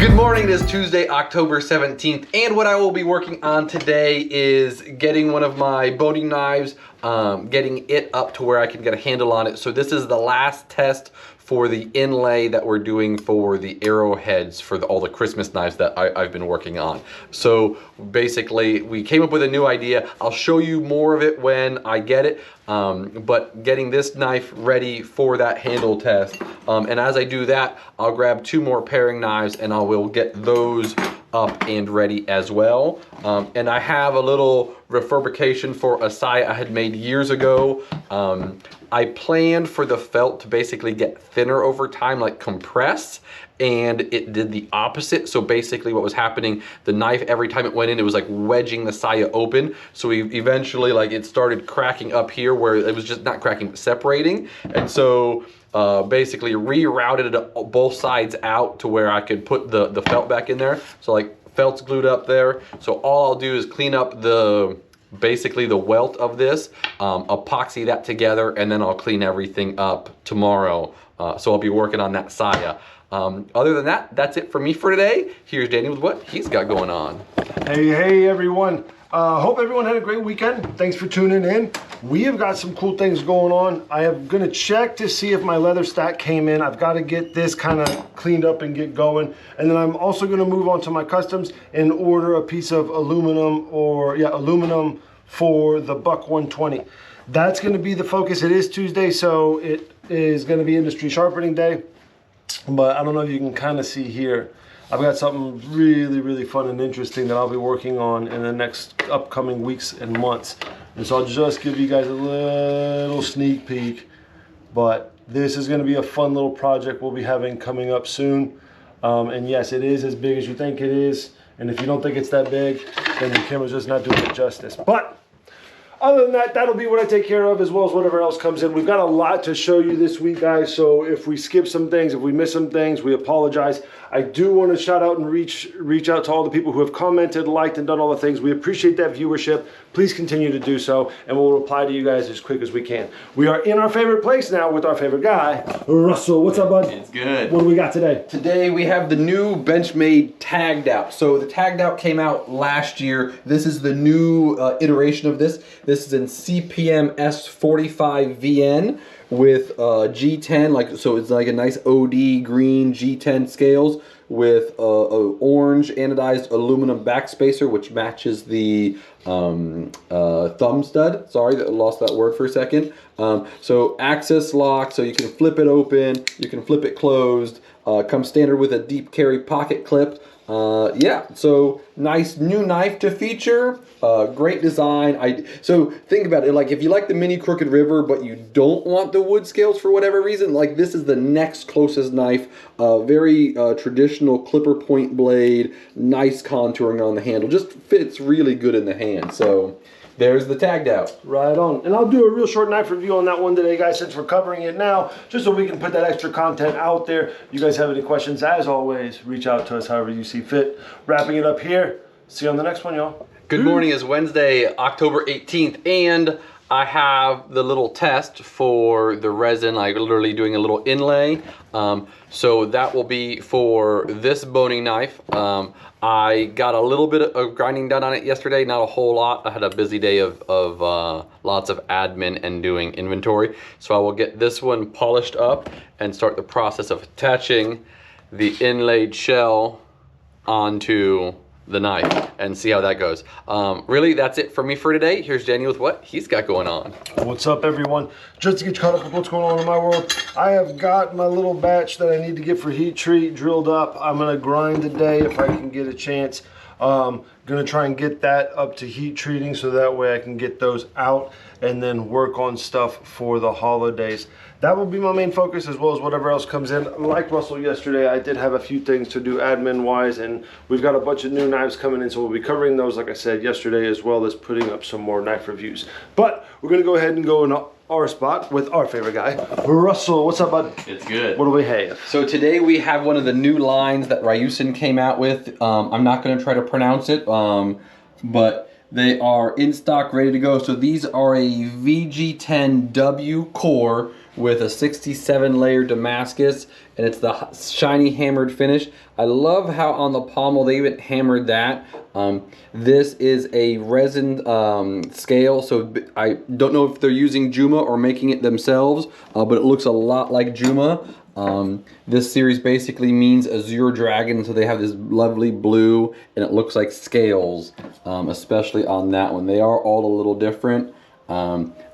Good morning, it is Tuesday, October 17th, and what I will be working on today is getting one of my boning knives, getting it up to where I can get a handle on it. So this is the last test for the inlay that we're doing for the arrowheads for all the Christmas knives that I've been working on. So basically, we came up with a new idea. I'll show you more of it when I get it, but getting this knife ready for that handle test. And as I do that, I'll grab two more paring knives and I will get those up and ready as well. And I have a little refurbishment for a saya I had made years ago. I planned for the felt to basically get thinner over time, like compress, and it did the opposite. So basically what was happening, the knife, every time it went in, it was like wedging the saya open. So we eventually, like, it started cracking up here where it was just not cracking, but separating. And so basically rerouted it both sides out to where I could put the felt back in there. So like felt's glued up there. So all I'll do is clean up basically the welt of this, epoxy that together, and then I'll clean everything up tomorrow. So I'll be working on that saya. Other than that, that's it for me for today. Here's Danny with what he's got going on. Hey everyone. Hope everyone had a great weekend. Thanks for tuning in. We have got some cool things going on. I am gonna check to see if my leather stack came in. I've got to get this kind of cleaned up and get going. And then I'm also gonna move on to my customs and order a piece of aluminum aluminum for the Buck 120. That's gonna be the focus. It is Tuesday, so it is gonna be industry sharpening day. But I don't know if you can kind of see here. I've got something really fun and interesting that I'll be working on in the next upcoming weeks and months. And so I'll just give you guys a little sneak peek. But this is gonna be a fun little project we'll be having coming up soon. And yes, it is as big as you think it is. And if you don't think it's that big, then your camera's just not doing it justice. But other than that, that'll be what I take care of, as well as whatever else comes in. We've got a lot to show you this week, guys. So if we skip some things, if we miss some things, we apologize. I do want to shout out and reach out to all the people who have commented, liked, and done all the things. We appreciate that viewership. Please continue to do so, and we'll reply to you guys as quick as we can. We are in our favorite place now with our favorite guy, Russell. What's up, bud? It's good. What do we got today? Today we have the new Benchmade tagged out. So the tagged out came out last year. This is the new iteration of this. This is in CPM S45VN with G10, so it's like a nice OD green G10 scales with a orange anodized aluminum backspacer, which matches the thumb stud. Sorry, I lost that word for a second. So access lock, so you can flip it open, you can flip it closed. Comes standard with a deep carry pocket clip. Yeah, so nice new knife to feature. Great design. So think about it, like if you like the mini Crooked River but you don't want the wood scales for whatever reason, like this is the next closest knife. Very traditional clipper point blade, nice contouring on the handle, just fits really good in the hand. So there's the tagged out. Right on. And I'll do a real short knife review on that one today, guys, since we're covering it now, just so we can put that extra content out there. You guys have any questions, as always, reach out to us however you see fit. Wrapping it up here. See you on the next one, y'all. Good morning. It's Wednesday, October 18th, and I have the little test for the resin, like literally doing a little inlay. So that will be for this boning knife. I got a little bit of grinding done on it yesterday, not a whole lot. I had a busy day of lots of admin and doing inventory. So I will get this one polished up and start the process of attaching the inlaid shell onto the knife and see how that goes. Really, that's it for me for today. Here's Danny with what he's got going on. What's up, everyone? Just to get you caught up with what's going on in my world, I have got my little batch that I need to get for heat treat drilled up. I'm gonna grind today if I can get a chance. Gonna try and get that up to heat treating so that way I can get those out and then work on stuff for the holidays. That will be my main focus, as well as whatever else comes in. Like Russell yesterday, I did have a few things to do admin wise, and we've got a bunch of new knives coming in, so we'll be covering those, like I said yesterday, as well as putting up some more knife reviews. But we're gonna go ahead and go in our spot with our favorite guy, Russell. What's up, bud? It's good. What do we have? So today we have one of the new lines that Ryusen came out with. I'm not gonna try to pronounce it, but they are in stock, ready to go. So these are a VG10W core with a 67 layer Damascus, and it's the shiny hammered finish. I love how on the pommel they even hammered that. This is a resin scale, so I don't know if they're using Juma or making it themselves, but it looks a lot like Juma. This series basically means Azure Dragon, so they have this lovely blue, and it looks like scales, especially on that one. They are all a little different.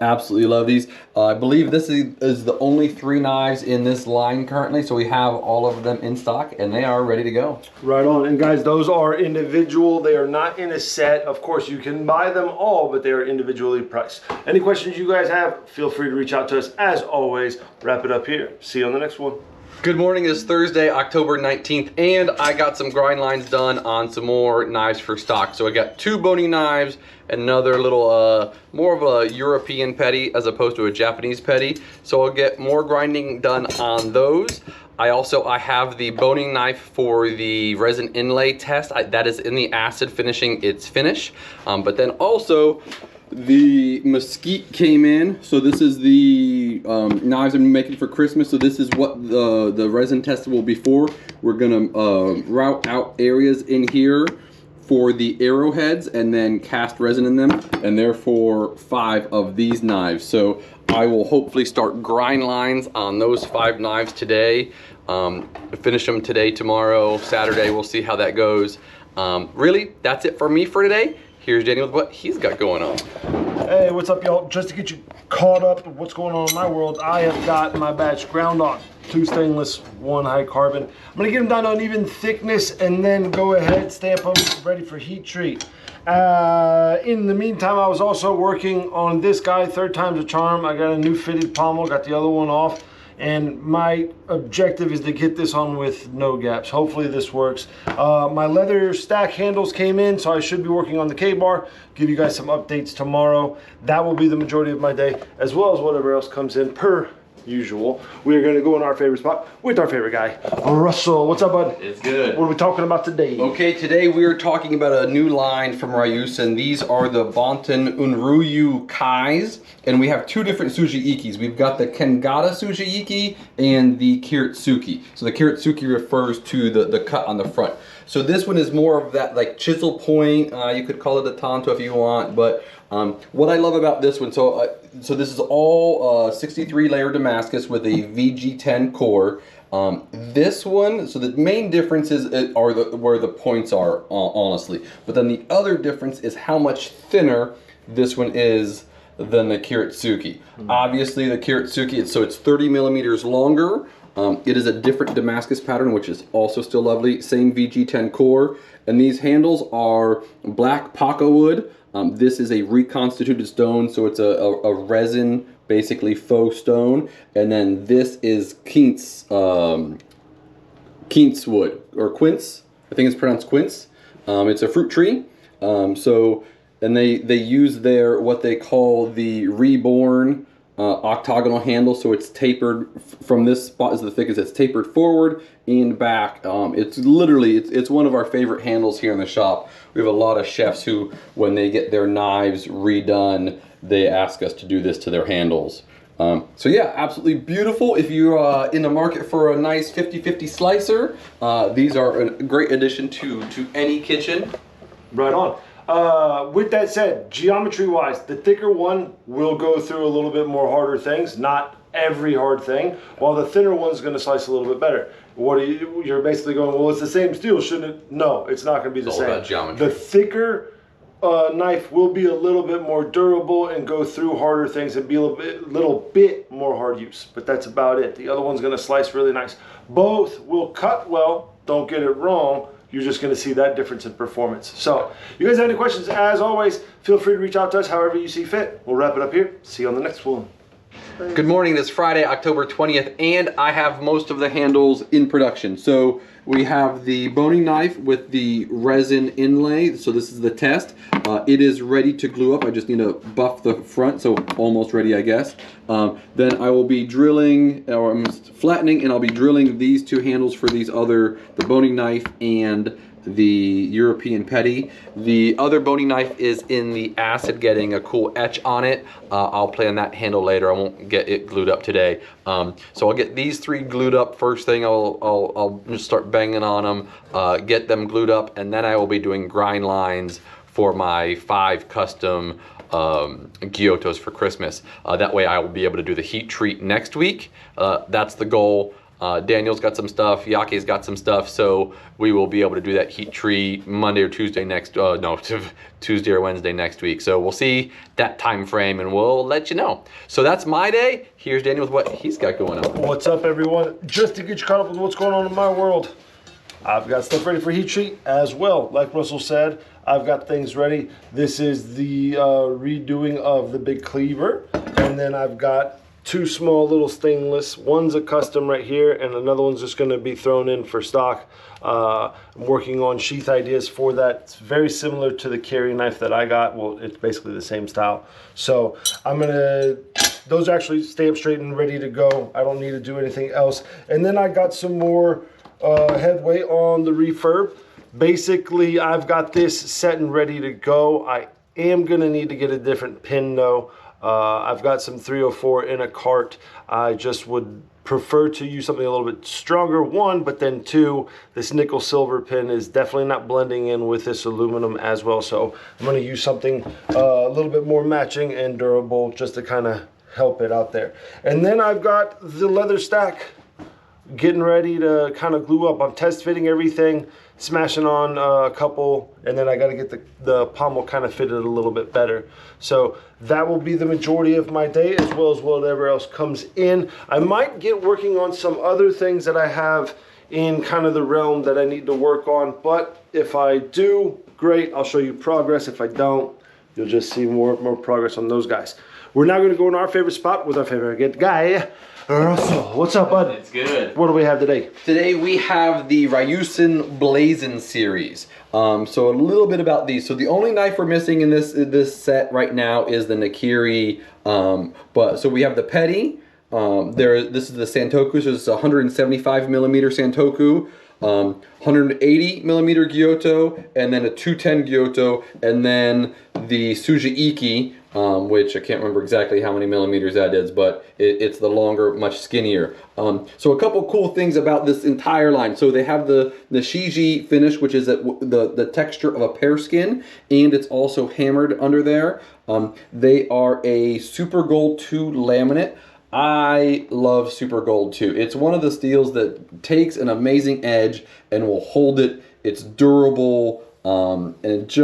Absolutely love these. I believe this is the only 3 knives in this line currently, so we have all of them in stock and they are ready to go. Right on. And guys, those are individual. They are not in a set. Of course, you can buy them all, but they are individually priced. Any questions you guys have, feel free to reach out to us. As always, wrap it up here. See you on the next one. Good morning. It's Thursday, October 19th, and I got some grind lines done on some more knives for stock. So I got 2 boning knives, another little, more of a European petty as opposed to a Japanese petty. So I'll get more grinding done on those. I have the boning knife for the resin inlay test. That is in the acid finishing its finish. But then also, the mesquite came in, so this is the knives I'm making for Christmas. So this is what the resin test will be for. We're gonna route out areas in here for the arrowheads and then cast resin in them, and therefore 5 of these knives. So I will hopefully start grind lines on those 5 knives today. Finish them today, tomorrow, Saturday. We'll see how that goes. Really, that's it for me for today. Here's Danny with what he's got going on. Hey, what's up, y'all? Just to get you caught up with what's going on in my world, I have got my batch ground on. 2 stainless, 1 high carbon. I'm gonna get them down to an even thickness and then go ahead, stamp them, ready for heat treat. In the meantime, I was also working on this guy, 3rd time's a charm. I got a new fitted pommel, got the other one off. And my objective is to get this on with no gaps. Hopefully this works. My leather stack handles came in, so I should be working on the K-bar. Give you guys some updates tomorrow. That will be the majority of my day, as well as whatever else comes in per usual. We are going to go in our favorite spot with our favorite guy, Russell. What's up, bud? It's good. What are we talking about today? Okay, today we are talking about a new line from Ryusa, and these are the Bonton Unryu Kais, and we have 2 different sushi-ikis. We've got the Kengata sushi-iki and the Kiritsuki. So the Kiritsuki refers to the cut on the front. So this one is more of that like chisel point. You could call it a tanto if you want, but what I love about this one, so this is all 63 layer Damascus with a VG10 core. This one, so the main differences are where the points are, honestly. But then the other difference is how much thinner this one is than the Kiritsuki. Obviously the Kiritsuki, it's 30 millimeters longer. It is a different Damascus pattern, which is also still lovely. Same VG10 core. And these handles are black Paca wood. This is a reconstituted stone, so it's a resin, basically faux stone. And then this is quince wood, or quince. I think it's pronounced quince. It's a fruit tree. And they use what they call the reborn octagonal handle, so it's tapered from this spot is the thickest. It's tapered forward and back. It's literally it's one of our favorite handles here in the shop. We have a lot of chefs who, when they get their knives redone, they ask us to do this to their handles. So yeah, absolutely beautiful. If you're in the market for a nice 50-50 slicer, these are a great addition to any kitchen. Right on. With that said, geometry-wise, the thicker one will go through a little bit more harder things, not every hard thing, while the thinner one's going to slice a little bit better. You're basically going, well, it's the same steel, shouldn't it? No, it's not going to be the same. All about geometry. The thicker knife will be a little bit more durable and go through harder things and be a little bit more hard use, but that's about it. The other one's going to slice really nice. Both will cut well, don't get it wrong. You're just going to see that difference in performance. So, you guys have any questions, as always, feel free to reach out to us however you see fit. We'll wrap it up here. See you on the next one. Good morning. This Friday, October 20th, and I have most of the handles in production. So we have the boning knife with the resin inlay. So this is the test. It is ready to glue up. I just need to buff the front, so almost ready, I guess. Then I will be drilling, or I'm flattening, and I'll be drilling these 2 handles for the boning knife and the European Petty. The other boning knife is in the acid, getting a cool etch on it. I'll play on that handle later. I won't get it glued up today. So I'll get these 3 glued up first thing. I'll just start banging on them, get them glued up, and then I will be doing grind lines for my 5 custom Giottos for Christmas. That way I will be able to do the heat treat next week. That's the goal. Daniel's got some stuff, Yake's got some stuff, so we will be able to do that heat treat Monday or Tuesday next, no, Tuesday or Wednesday next week. So we'll see that time frame and we'll let you know. So that's my day. Here's Daniel with what he's got going on. What's up, everyone? Just to get you caught up with what's going on in my world, I've got stuff ready for heat treat as well. Like Russell said, I've got things ready. This is the redoing of the big cleaver, and then I've got 2 small little stainless. One's a custom right here, and another one's just going to be thrown in for stock. I'm working on sheath ideas for that. It's very similar to the carry knife that I got. Well, it's basically the same style. So I'm gonna, those are actually stamped straight and ready to go. I don't need to do anything else. And then I got some more headway on the refurb. Basically, I've got this set and ready to go. I am gonna need to get a different pin though. I've got some 304 in a cart. I just would prefer to use something a little bit stronger, 1, but then 2, this nickel silver pin is definitely not blending in with this aluminum as well. So I'm going to use something a little bit more matching and durable just to kind of help it out there. And then I've got the leather stack getting ready to kind of glue up. I'm test fitting everything, smashing on a couple, and then I got to get the pommel kind of fitted a little bit better. So that will be the majority of my day, as well as whatever else comes in. I might get working on some other things that I have in kind of the realm that I need to work on, but if I do, great, I'll show you progress. If I don't, you'll just see more progress on those guys. We're now going to go in our favorite spot with our favorite guy, Russell. What's up, bud? It's good. What do we have today? Today we have the Ryusen Blazin series. So a little bit about these. So the only knife we're missing in this set right now is the Nakiri. So we have the Petty. This is the Santoku. So it's a 175 millimeter Santoku. 180 millimeter Giotto, and then a 210 Giotto, and then the Sujiiki, which I can't remember exactly how many millimeters that is, but it's the longer, much skinnier. So a couple cool things about this entire line. So they have the Shiji finish, which is the texture of a pear skin, and it's also hammered under there. They are a Super Gold 2 laminate. I love Super Gold 2. It's one of the steels that takes an amazing edge and will hold it. It's durable, and it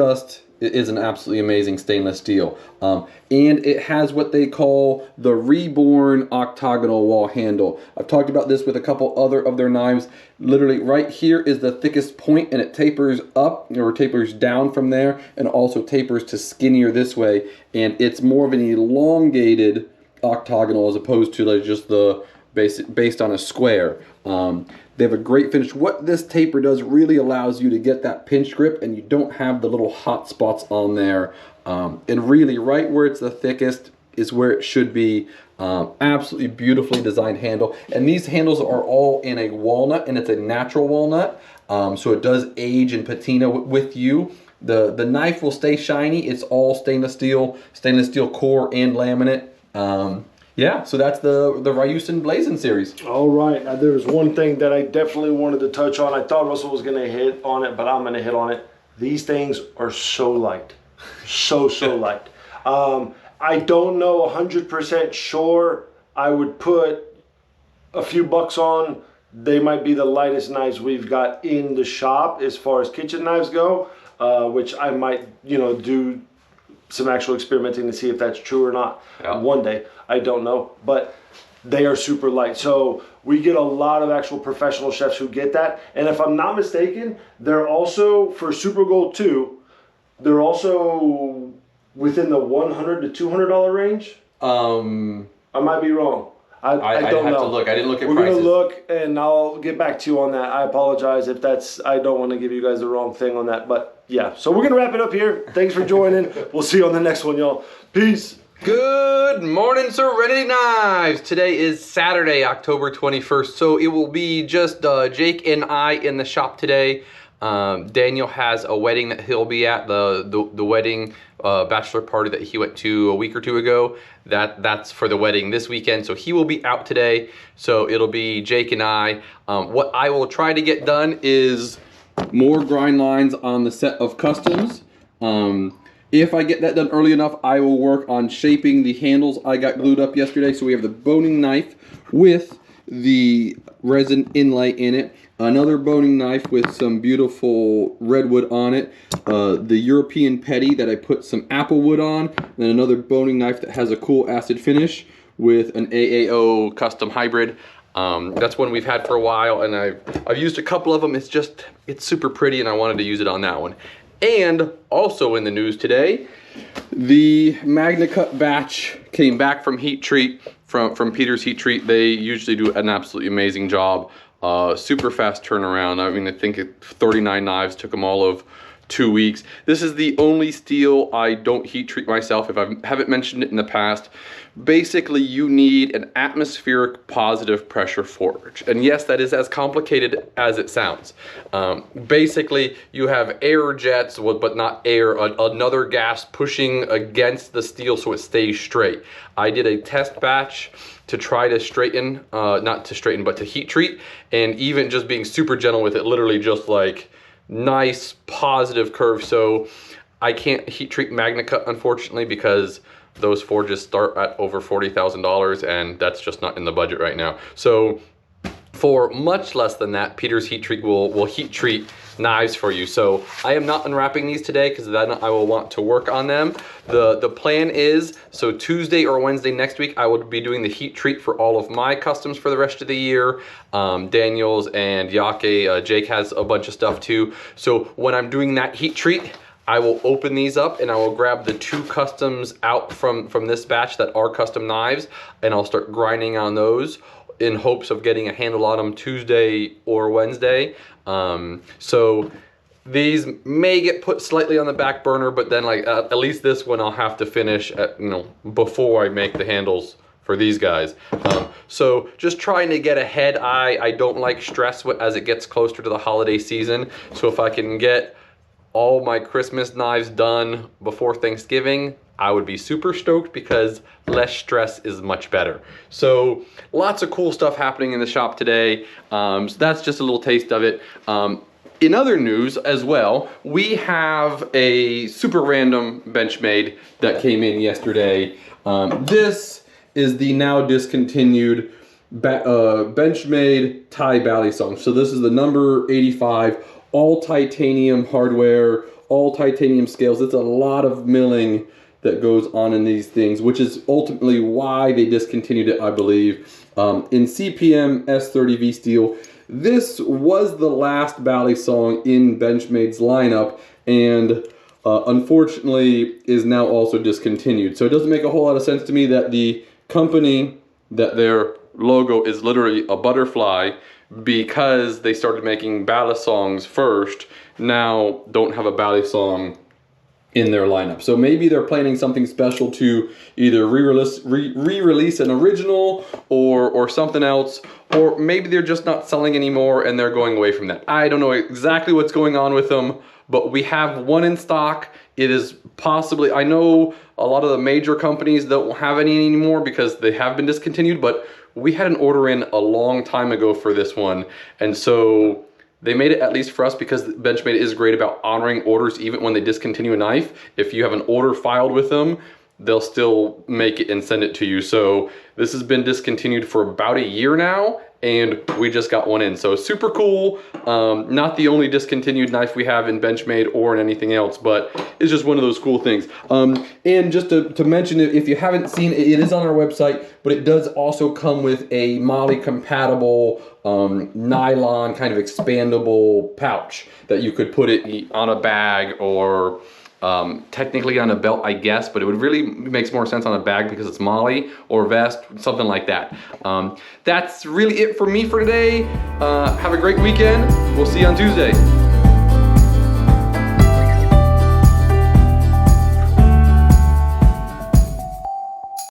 is an absolutely amazing stainless steel. And it has what they call the reborn octagonal wall handle. I've talked about this with a couple other of their knives. Literally right here is the thickest point, and it tapers up or tapers down from there, and also tapers to skinnier this way. And it's more of an elongated octagonal as opposed to like just the based on a square. They have a great finish. What this taper does really allows you to get that pinch grip, and you don't have the little hot spots on there. And really right where it's the thickest is where it should be. Absolutely beautifully designed handle. And these handles are all in a walnut, and it's a natural walnut. So it does age and patina with you. The knife will stay shiny. It's all stainless steel core and laminate. Yeah, so that's the Ryusen Blazin series. All right, now there's one thing that I definitely wanted to touch on. I thought Russell was gonna hit on it, but I'm gonna hit on it. These things are so light, so light. I don't know 100% sure. I would put a few bucks on. They might be the lightest knives we've got in the shop as far as kitchen knives go, which I might, do some actual experimenting to see if that's true or not. Yeah. One day, I don't know, but they are super light. So we get a lot of actual professional chefs who get that. And if I'm not mistaken, they're also, for Super Gold 2, they're also within the $100 to $200 range. I might be wrong. I don't know. To look. I didn't look at prices. We're going to look, and I'll get back to you on that. I apologize if I don't want to give you guys the wrong thing on that. But yeah, so we're going to wrap it up here. Thanks for joining. We'll see you on the next one, y'all. Peace. Good morning, Serenity Knives. Today is Saturday, October 21st. So it will be just Jake and I in the shop today. Daniel has a wedding that he'll be at, the wedding bachelor party that he went to a week or two ago. That's for the wedding this weekend, so he will be out today. So it'll be Jake and I. What I will try to get done is more grind lines on the set of customs. If I get that done early enough, I will work on shaping the handles I got glued up yesterday. So we have the boning knife with the resin inlay in it, another boning knife with some beautiful redwood on it, the European petty that I put some apple wood on, and then another boning knife that has a cool acid finish with an AAO custom hybrid. That's one we've had for a while, and I've used a couple of them. It's super pretty, and I wanted to use it on that one. And also in the news today, the Magna Cut batch came back from heat treat, from Peter's Heat Treat. They usually do an absolutely amazing job. Super fast turnaround. I mean, I think 39 knives took them all of 2 weeks. This is the only steel I don't heat treat myself, if I haven't mentioned it in the past. Basically, you need an atmospheric positive pressure forge. And yes, that is as complicated as it sounds. Basically, you have air jets, but not air, another gas pushing against the steel so it stays straight. I did a test batch to try to straighten, not to straighten, but to heat treat, and even just being super gentle with it, literally just like nice positive curve. So I can't heat treat Magna Cut, unfortunately, because those forges start at over $40,000, and that's just not in the budget right now. So for much less than that, Peter's Heat Treat will heat treat knives for you. So I am not unwrapping these today because then I will want to work on them. The plan is, so Tuesday or Wednesday next week, I will be doing the heat treat for all of my customs for the rest of the year. Daniel's and Yake, Jake has a bunch of stuff too. So when I'm doing that heat treat, I will open these up and I will grab the 2 customs out from this batch that are custom knives, and I'll start grinding on those in hopes of getting a handle on them Tuesday or Wednesday. So these may get put slightly on the back burner, but then like at least this one I'll have to finish at, before I make the handles for these guys. So just trying to get ahead. I don't like stress as it gets closer to the holiday season. So if I can get all my Christmas knives done before Thanksgiving, I would be super stoked, because less stress is much better. So lots of cool stuff happening in the shop today. So that's just a little taste of it. In other news as well, we have a super random Benchmade that came in yesterday. This is the now discontinued Benchmade Thai Bally Song. So this is the number 85, all titanium hardware, all titanium scales. It's a lot of milling that goes on in these things, which is ultimately why they discontinued it, I believe. In CPM S30V steel, this was the last Bally Song in Benchmade's lineup, and unfortunately is now also discontinued. So it doesn't make a whole lot of sense to me that the company, that their logo is literally a butterfly, because they started making Bally Songs first, now don't have a Bally Song in their lineup. So maybe they're planning something special to either re-release an original or something else, or maybe they're just not selling anymore and they're going away from that. I don't know exactly what's going on with them, but we have one in stock. It is possibly, I know a lot of the major companies don't have any anymore because they have been discontinued, but we had an order in a long time ago for this one, and so they made it at least for us, because Benchmade is great about honoring orders even when they discontinue a knife. If you have an order filed with them, they'll still make it and send it to you. So this has been discontinued for about a year now, and we just got one in. So super cool. Not the only discontinued knife we have in Benchmade or in anything else, but it's just one of those cool things. And just to mention, if you haven't seen it, it is on our website, but it does also come with a MOLLE compatible nylon kind of expandable pouch that you could put it on a bag, or technically on a belt, I guess, but it would really makes more sense on a bag because it's MOLLE or vest, something like that. That's really it for me for today. Have a great weekend. We'll see you on Tuesday.